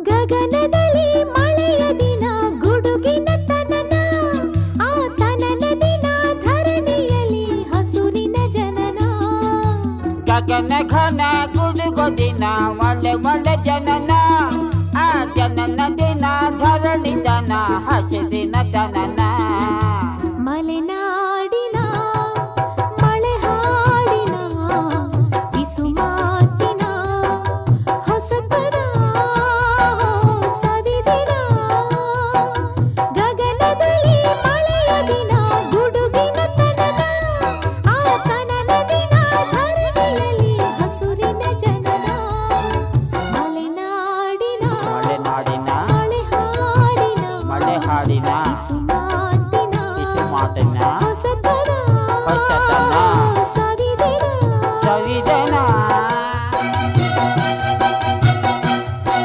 ಗಗನದಲ್ಲಿ ಮಳೆಯ ದಿನ ಗುಡುಗಿನ ತನನ, ಆ ತನನ ದಿನ ಧರಣಿಯಲ್ಲಿ ಹಸುರಿನ ಜನನ. ಗಗನ ಘನ ಗುಡುಗು ದಿನ ಮಳೆ ಮಳೆ ಜನನ, ಆ ಜನನ ದಿನ ಧರಣಿ ಜನ ಹಸಿರಿನ ಜನನ. ಮಲೆನಾಡಿನ ಮಳೆ ಹಾಡಿನ ಬಿಸು ಮಾತಿನ ಹೊಸತನ ಸವಿದಿನ. ಗಗನದಲ್ಲಿ ಮಳೆಯ ದಿನ ಗುಡುಗಿನ ತನನ, ಆ ತನನ ದಿನ ಧರಣಿಯಲ್ಲಿ ಹಸುರಿನ ಜನನ. ಮಲೆನಾಡಿನ ಮಲೆನಾಡಿನ ಮಳೆ ಹಾಡಿನ ಮಳೆ ಹಾಡಿನ ಬಿಸು ಮಾತಿನ ಬಿಸು ಮಾತಿನ ಹೊಸ